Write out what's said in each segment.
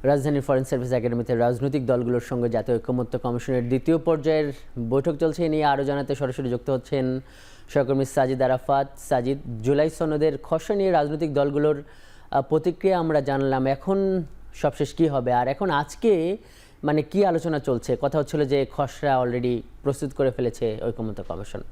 রাজধানীর foreign service একাডেমিতে রাজনৈতিক দলগুলোর সঙ্গে জাতীয় ঐকমত্য কমিশনের দ্বিতীয় পর্যায়ের বৈঠক চলছে। এ নিয়ে আরও জানাতে সরাসরি যুক্ত হচ্ছেন সহকর্মী সাজিদ আরাফাত। সাজিদ, জুলাই সনদের খসড়া নিয়ে রাজনৈতিক দলগুলোর প্রতিক্রিয়া আমরা জানলাম, এখন সবশেষ কী হবে, আর এখন আজকে মানে কি আলোচনা চলছে? কথা হচ্ছিল যে খসড়া অলরেডি প্রস্তুত করে ফেলেছে ঐকমত্য কমিশন।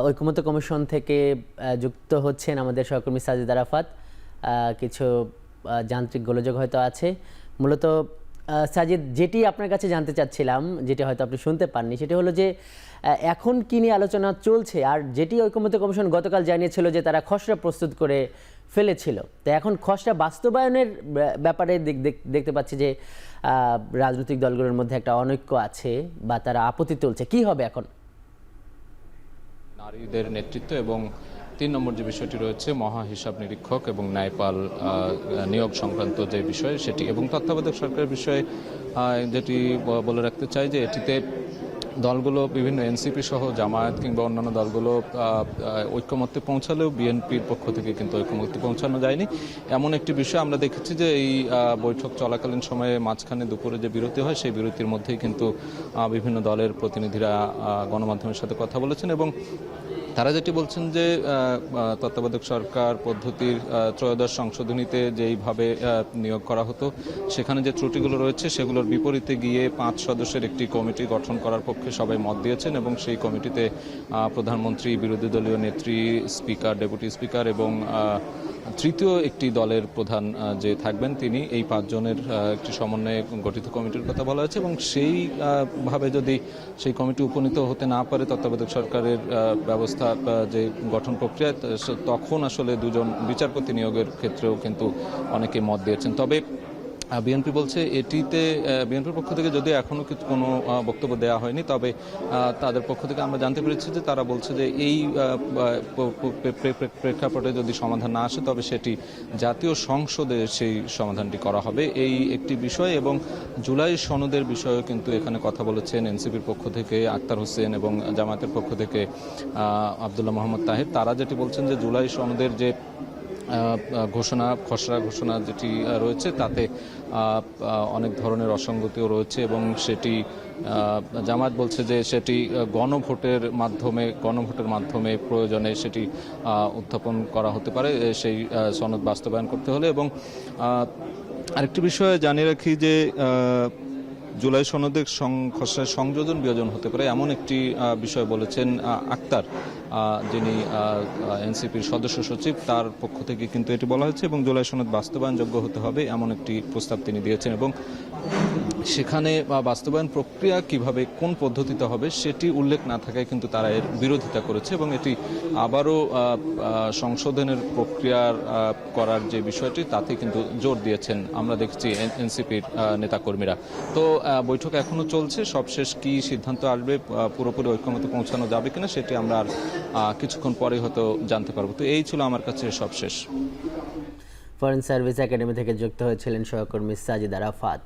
ঐকমত্য কমিশন থেকে যুক্ত হচ্ছেন আমাদের সহকর্মী সাজিদ আরাফাত। কিছু যান্ত্রিক গোলযোগ হয়তো আছে। মূলত সাজিদ, যেটি আপনার কাছে জানতে চাচ্ছিলাম, যেটি হয়তো আপনি শুনতে পাননি, সেটি হলো যে এখন কি নিয়ে আলোচনা চলছে, আর যেটি ঐকমত্য কমিশন গতকাল জানিয়েছিল যে তারা খসড়া প্রস্তুত করে ফেলেছিল, তো এখন খসড়া বাস্তবায়নের ব্যাপারে দেখতে পাচ্ছি যে রাজনৈতিক দলগুলোর মধ্যে একটা অনৈক্য আছে বা তারা আপত্তি তুলছে। কি হবে এখন? নারীদের নেতৃত্ব এবং ৩ নম্বর যে বিষয়টি রয়েছে মহা হিসাব নিরীক্ষক এবং ন্যায়পাল নিয়োগ সংক্রান্ত যে বিষয় সেটি, এবং তত্ত্বাবধায়ক সরকারের বিষয়ে যেটি বলে রাখতে চাই যে এটিতে দলগুলো বিভিন্ন এনসিপি সহ জামায়াত কিংবা অন্যান্য দলগুলো ঐক্যমত্যে পৌঁছালেও বিএনপির পক্ষ থেকে কিন্তু ঐক্যমত্যে পৌঁছানো যায়নি। এমন একটি বিষয় আমরা দেখেছি যে এই বৈঠক চলাকালীন সময়ে মাঝখানে দুপুরে যে বিরতি হয় সেই বিরতির মধ্যেই কিন্তু বিভিন্ন দলের প্রতিনিধিরা গণমাধ্যমের সাথে কথা বলেছেন এবং তারা যেটি বলছেন যে তত্ত্বাবধায়ক সরকার পদ্ধতির ত্রয়োদশ সংশোধনীতে যেইভাবে নিয়োগ করা হতো সেখানে যে ত্রুটিগুলো রয়েছে সেগুলোর বিপরীতে গিয়ে 5 সদস্যের একটি কমিটি গঠন করার পক্ষে সবাই মত দিয়েছেন এবং সেই কমিটিতে প্রধানমন্ত্রী, বিরোধী দলীয় নেত্রী, স্পিকার, ডেপুটি স্পিকার এবং তৃতীয় একটি দলের প্রধান যে থাকবেন তিনি, এই 5 জনের একটি সমন্বয়ে গঠিত কমিটির কথা বলা হয়েছে এবং সেইভাবে যদি সেই কমিটি উপনীত হতে না পারে তত্ত্বাবধায়ক সরকারের ব্যবস্থা যে গঠন প্রক্রিয়া, তখন আসলে 2 জন বিচারপতি নিয়োগের ক্ষেত্রেও কিন্তু অনেকে মত দিয়েছেন। তবে বিএনপি বলছে এটিতে বিএনপির পক্ষ থেকে যদি এখনও কোনো বক্তব্য দেওয়া হয়নি, তবে তাদের পক্ষ থেকে আমরা জানতে পেরেছি যে তারা বলছে যে এই প্রেক্ষাপটে যদি সমাধান না আসে তবে সেটি জাতীয় সংসদে সেই সমাধানটি করা হবে, এই একটি বিষয়। এবং জুলাই সনদের বিষয়েও কিন্তু এখানে কথা বলেছেন এনসিপির পক্ষ থেকে আক্তার হোসেন এবং জামায়াতের পক্ষ থেকে আব্দুল্লাহ মোহাম্মদ তাহের। তারা যেটি বলছেন যে জুলাই সনদের যে খসড়া ঘোষণা যেটি রয়েছে তাতে অনেক ধরনের অসঙ্গতিও রয়েছে এবং সেটি জামায়াত বলছে যে সেটি গণভোটের মাধ্যমে প্রয়োজনে সেটি উত্থাপন করা হতে পারে সেই সনদ বাস্তবায়ন করতে হলে। এবং আরেকটি বিষয় জানিয়ে রাখি যে জুলাই সনদের খসড়ায় সংযোজন বিয়োজন হতে পারে এমন একটি বিষয় বলেছেন আক্তার, যিনি এনসিপির সদস্য সচিব, তার পক্ষ থেকে কিন্তু এটি বলা হয়েছে এবং জুলাই সনদ বাস্তবায়নযোগ্য হতে হবে এমন একটি প্রস্তাব তিনি দিয়েছেন এবং সেখানে বাস্তবায়ন প্রক্রিয়া কিভাবে কোন পদ্ধতিতে হবে সেটি উল্লেখ না থাকায় কিন্তু তারা এর বিরোধিতা করেছে এবং এটি আবারও সংশোধনের প্রক্রিয়ার করার যে বিষয়টি তাতে কিন্তু জোর দিয়েছেন আমরা দেখছি এনসিপির নেতাকর্মীরা। তো বৈঠক এখনো চলছে, সবশেষ কি সিদ্ধান্ত আসবে, পুরোপুরি ঐক্যমত্যে পৌঁছানো যাবে কিনা সেটি আমরা আর কিছুক্ষণ পরে হয়তো জানতে পারবো। তো এই ছিল আমার কাছে সবশেষ। ফরেন সার্ভিস একাডেমি থেকে যুক্ত হয়েছিলেন সহকর্মী সাজিদ আরাফাত।